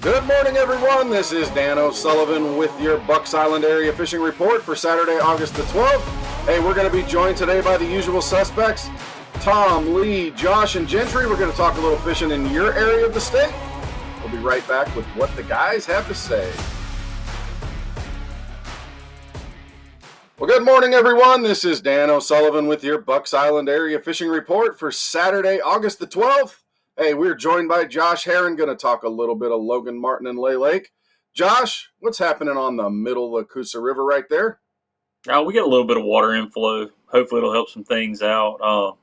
Good morning, everyone. This is Dan O'Sullivan with your Bucks Island Area Fishing Report for Saturday, August the 12th. Hey, we're going to be joined today by the usual suspects, Tom, Lee, Josh, and Gentry. We're going to talk a little fishing in your area of the state. We'll be right back with what the guys have to say. Well, good morning, everyone. This is Dan O'Sullivan with your Bucks Island Area Fishing Report for Saturday, August the 12th. Hey, we're joined by Josh Herron, going to talk a little bit of Logan, Martin, and Lay Lake. Josh, what's happening on the middle of the Coosa River right there? We get a little bit of water inflow. Hopefully, it'll help some things out.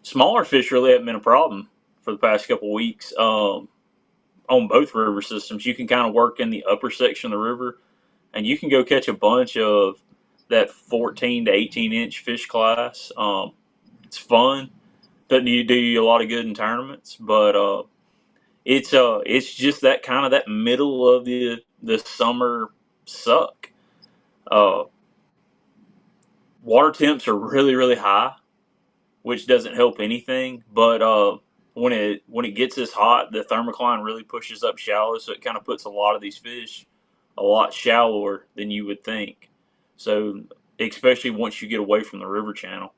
Smaller fish really haven't been a problem for the past couple weeks on both river systems. You can kind of work in the upper section of the river, and you can go catch a bunch of that 14 to 18 inch fish class. It's fun. Doesn't do you a lot of good in tournaments, but it's just that kind of that middle of the summer suck. Uh, Water temps are really really high, which doesn't help anything. But when it gets this hot, the thermocline really pushes up shallow, so it kind of puts a lot of these fish a lot shallower than you would think. So especially once you get away from the river channel.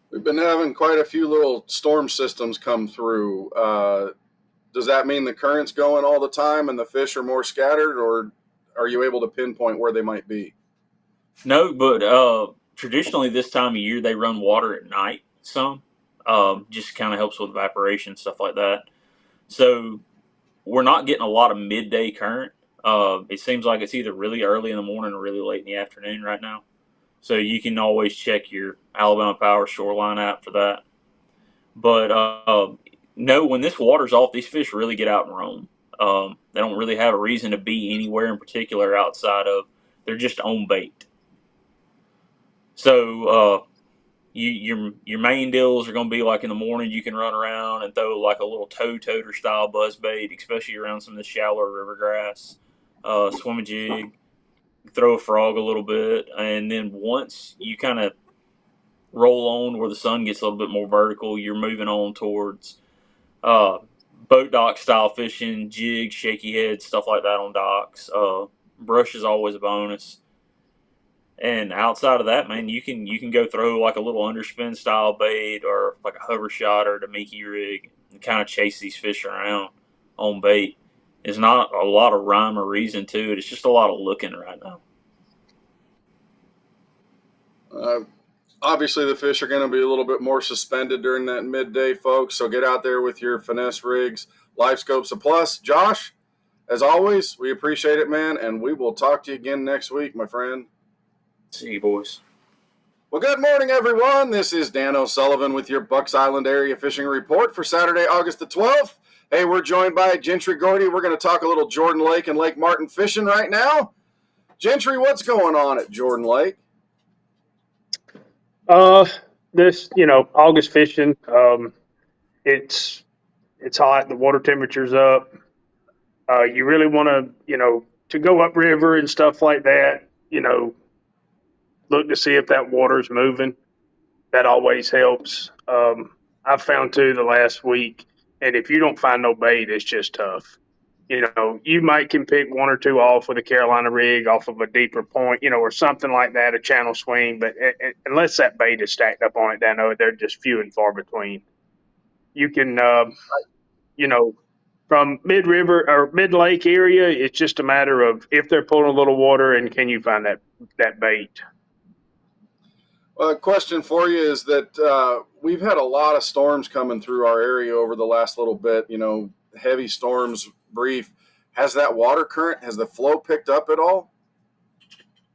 We've been having quite a few little storm systems come through. Does that mean the current's going all the time and the fish are more scattered, or are you able to pinpoint where they might be? No, but traditionally this time of year they run water at night some. Just kind of helps with evaporation, stuff like that. So we're not getting a lot of midday current. It seems like it's either really early in the morning or really late in the afternoon right now. So you can always check your Alabama Power Shoreline app for that. But no, when this water's off, these fish really get out and roam. They don't really have a reason to be anywhere in particular outside of they're just on bait. So your main deals are going to be like in the morning. You can run around and throw like a little toe toter style buzz bait, especially around some of the shallower river grass. Swim a jig, throw a frog a little bit, and then once you kind of roll on where the sun gets a little bit more vertical, you're moving on towards boat dock style fishing, jigs, shaky heads, stuff like that on docks. Brush is always a bonus. And outside of that, man, you can go throw like a little underspin style bait or like a hover shot or a Damiki rig and kind of chase these fish around on bait. There's not a lot of rhyme or reason to it. It's just a lot of looking right now. Obviously, the fish are going to be a little bit more suspended during that midday, folks. So get out there with your finesse rigs, live scopes, a plus. Josh, as always, we appreciate it, man, and we will talk to you again next week, my friend. See you, boys. Well, good morning, everyone. This is Dan O'Sullivan with your Bucks Island Area Fishing Report for Saturday, August the 12th. Hey, we're joined by Gentry Gordy. We're going to talk a little Jordan Lake and Lake Martin fishing right now. Gentry, what's going on at Jordan Lake? August fishing. It's hot. The water temperature's up. You really want to go upriver and stuff like that. Look to see if that water's moving. That always helps. I've found too the last week, and if you don't find no bait, it's just tough. You can pick one or two off with a Carolina rig off of a deeper point, or something like that, a channel swing. But unless that bait is stacked up on it, down there, they're just few and far between. You can, from mid-river or mid-lake area, it's just a matter of if they're pulling a little water and can you find that bait. A question for you is that we've had a lot of storms coming through our area over the last little bit, heavy storms, brief. Has that water current, has the flow picked up at all?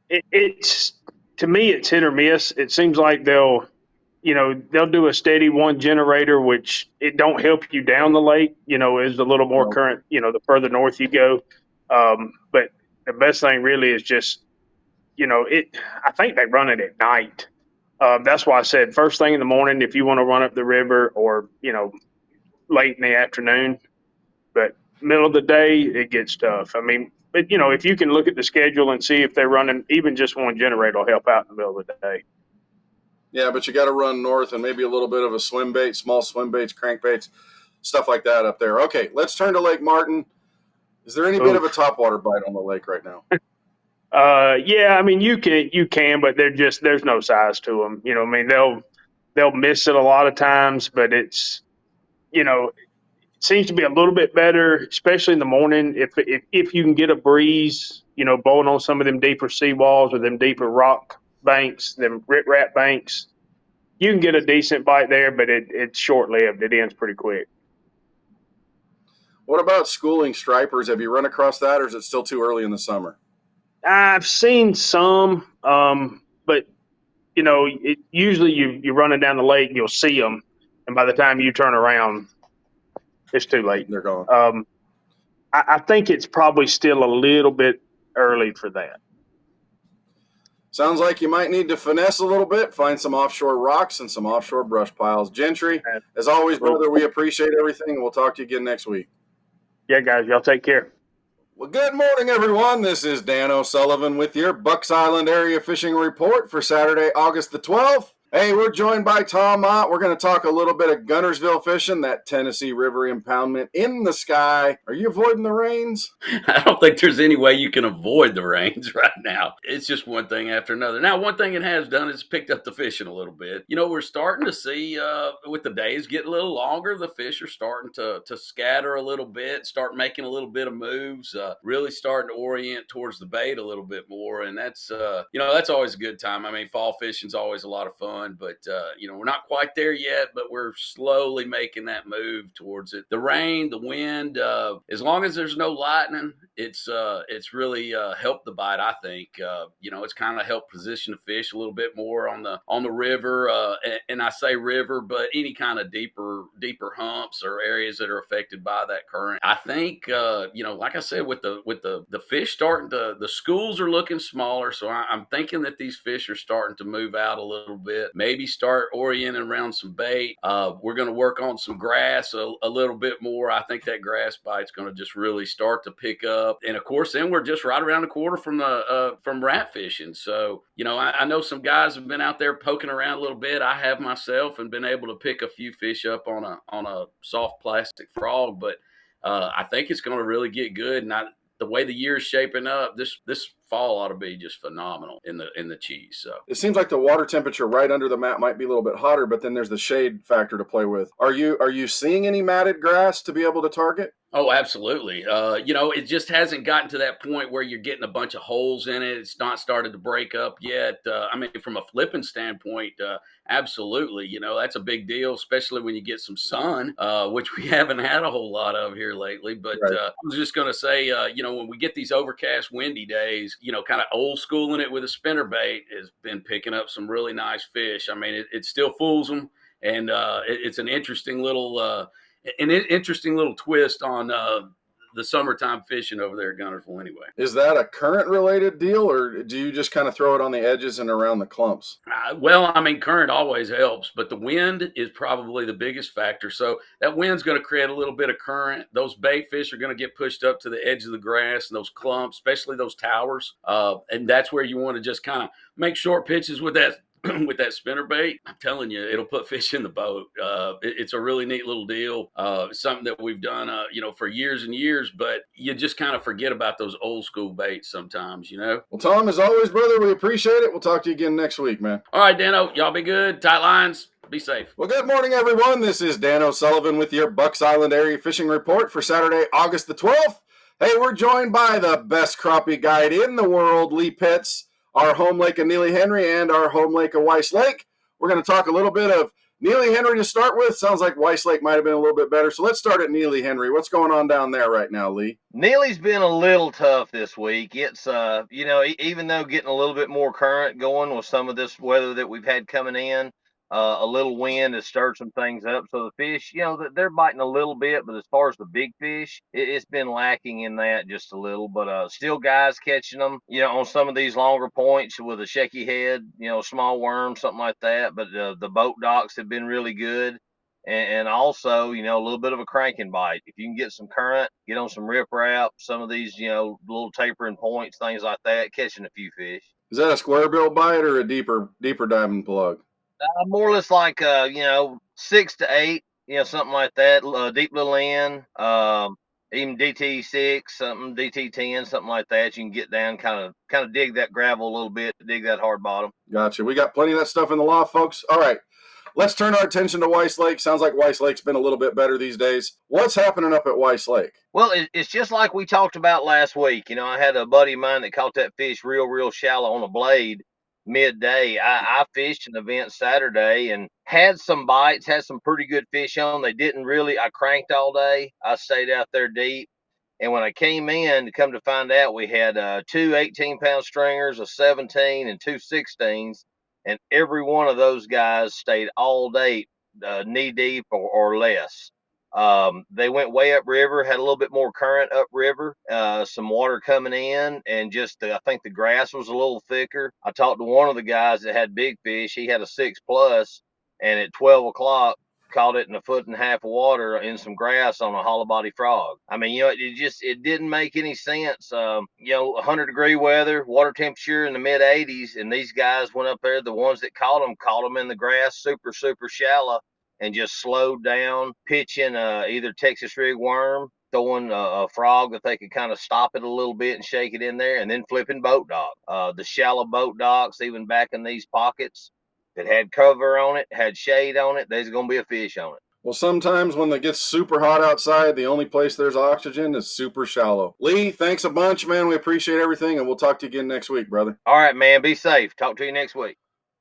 It's to me, it's hit or miss. It seems like they'll do a steady one generator, which it don't help you down the lake, is a little more current, the further north you go. But the best thing really is just, I think they run it at night. That's why I said first thing in the morning if you want to run up the river, or late in the afternoon. But middle of the day, it gets tough. But if you can look at the schedule and see if they're running even just one generator, will help out in the middle of the day. Yeah, but you got to run north and maybe a little bit of a swim bait, small swim baits, crankbaits. stuff like that up there. Okay, let's turn to Lake Martin. Is there any bit of a topwater bite on the lake right now? Yeah, I mean you can, but there's no size to them. You know, I mean they'll miss it a lot of times, but it's it seems to be a little bit better, especially in the morning if you can get a breeze, blowing on some of them deeper seawalls or them deeper rock banks, them riprap banks. You can get a decent bite there, but it's short lived. It ends pretty quick. What about schooling stripers? Have you run across that, or is it still too early in the summer? I've seen some, but usually you're running down the lake, you'll see them, and by the time you turn around, it's too late. They're gone. I think it's probably still a little bit early for that. Sounds like you might need to finesse a little bit, find some offshore rocks and some offshore brush piles. Gentry, as always, brother, we appreciate everything, and we'll talk to you again next week. Yeah, guys, y'all take care. Well, good morning, everyone. This is Dan O'Sullivan with your Bucks Island Area Fishing Report for Saturday, August the 12th. Hey, we're joined by Tom Mott. We're going to talk a little bit of Guntersville fishing, that Tennessee River impoundment in the sky. Are you avoiding the rains? I don't think there's any way you can avoid the rains right now. It's just one thing after another. Now, one thing it has done is picked up the fishing a little bit. We're starting to see, with the days getting a little longer, the fish are starting to scatter a little bit, start making a little bit of moves, really starting to orient towards the bait a little bit more. And that's, that's always a good time. I mean, fall fishing's always a lot of fun. But we're not quite there yet, but we're slowly making that move towards it. The rain, the wind, as long as there's no lightning, it's really helped the bite. I think it's kind of helped position the fish a little bit more on the river, and I say river, but any kind of deeper humps or areas that are affected by that current. I think like I said, with the fish starting to, the schools are looking smaller, so I'm thinking that these fish are starting to move out a little bit. Maybe start orienting around some bait. We're going to work on some grass a little bit more. I think that grass bite's going to just really start to pick up. And of course, then we're just right around the corner from rat fishing. So, I know some guys have been out there poking around a little bit. I have myself and been able to pick a few fish up on a soft plastic frog. But I think it's going to really get good. And the way the year's shaping up, this fall ought to be just phenomenal in the cheese. So it seems like the water temperature right under the mat might be a little bit hotter, but then there's the shade factor to play with. Are you seeing any matted grass to be able to target? Oh, absolutely. It just hasn't gotten to that point where you're getting a bunch of holes in it. It's not started to break up yet. From a flipping standpoint, absolutely. That's a big deal, especially when you get some sun, which we haven't had a whole lot of here lately. But right. I was just going to say, when we get these overcast, windy days, kind of old schooling it with a spinnerbait has been picking up some really nice fish. I mean, it still fools them, and it's an interesting little twist on the summertime fishing over there at Guntersville anyway. Is that a current related deal, or do you just kind of throw it on the edges and around the clumps? Current always helps, but the wind is probably the biggest factor. So that wind's going to create a little bit of current. Those bait fish are going to get pushed up to the edge of the grass and those clumps, especially those towers. And that's where you want to just kind of make short pitches with that with that spinnerbait. I'm telling you, it'll put fish in the boat. It's a really neat little deal. Something that we've done, for years and years, but you just kind of forget about those old school baits sometimes, Well, Tom, as always, brother, we appreciate it. We'll talk to you again next week, man. All right, Dano, y'all be good. Tight lines. Be safe. Well, good morning, everyone. This is Dan O'Sullivan with your Bucks Island Area Fishing Report for Saturday, August the 12th. Hey, we're joined by the best crappie guide in the world, Lee Pitts, our home lake of Neely Henry, and our home lake of Weiss Lake. We're going to talk a little bit of Neely Henry to start with. Sounds like Weiss Lake might have been a little bit better. So let's start at Neely Henry. What's going on down there right now, Lee? Neely's been a little tough this week. It's, even though getting a little bit more current going with some of this weather that we've had coming in, a little wind has stirred some things up. So the fish, they're biting a little bit, but as far as the big fish, it's been lacking in that just a little. But still guys catching them, on some of these longer points with a shaky head, small worm, something like that. But the boat docks have been really good. And also, a little bit of a cranking bite. If you can get some current, get on some riprap, some of these, little tapering points, things like that, catching a few fish. Is that a square bill bite or a deeper diamond plug? More or less like, 6 to 8. something like that. Deep little end, even DT6, something DT10, something like that. You can get down, kind of dig that gravel a little bit, dig that hard bottom. Gotcha. We got plenty of that stuff in the loft, folks. All right. Let's turn our attention to Weiss Lake. Sounds like Weiss Lake's been a little bit better these days. What's happening up at Weiss Lake? Well, it's just like we talked about last week. I had a buddy of mine that caught that fish real shallow on a blade midday. I fished an event Saturday and had some bites, had some pretty good fish on. They didn't really, I cranked all day. I stayed out there deep. And when I came in, to come to find out, we had two 18-pound stringers, a 17, and two 16s. And every one of those guys stayed all day knee deep or less. They went way upriver, had a little bit more current upriver, some water coming in, and I think the grass was a little thicker. I talked to one of the guys that had big fish. He had a 6+, and at 12 o'clock, caught it in 1.5 feet of water in some grass on a hollow body frog. I mean, it didn't make any sense. 100-degree weather, water temperature in the mid 80s, and these guys went up there. The ones that caught them in the grass, super shallow, and just slowed down, pitching either Texas rig worm, throwing a frog that they could kind of stop it a little bit and shake it in there, and then flipping boat dock. The shallow boat docks, even back in these pockets that had cover on it, had shade on it, there's going to be a fish on it. Well, sometimes when it gets super hot outside, the only place there's oxygen is super shallow. Lee, thanks a bunch, man. We appreciate everything, and we'll talk to you again next week, brother. All right, man. Be safe. Talk to you next week.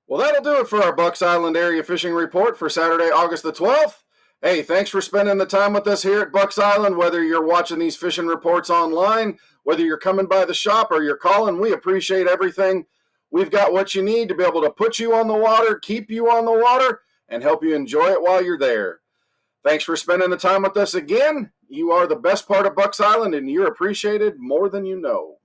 Well, that'll do it for our Bucks Island Area Fishing Report for Saturday, August the 12th. Hey, thanks for spending the time with us here at Bucks Island, whether you're watching these fishing reports online, whether you're coming by the shop or you're calling. We appreciate everything. We've got what you need to be able to put you on the water, keep you on the water, and help you enjoy it while you're there. Thanks for spending the time with us again. You are the best part of Bucks Island, and you're appreciated more than you know.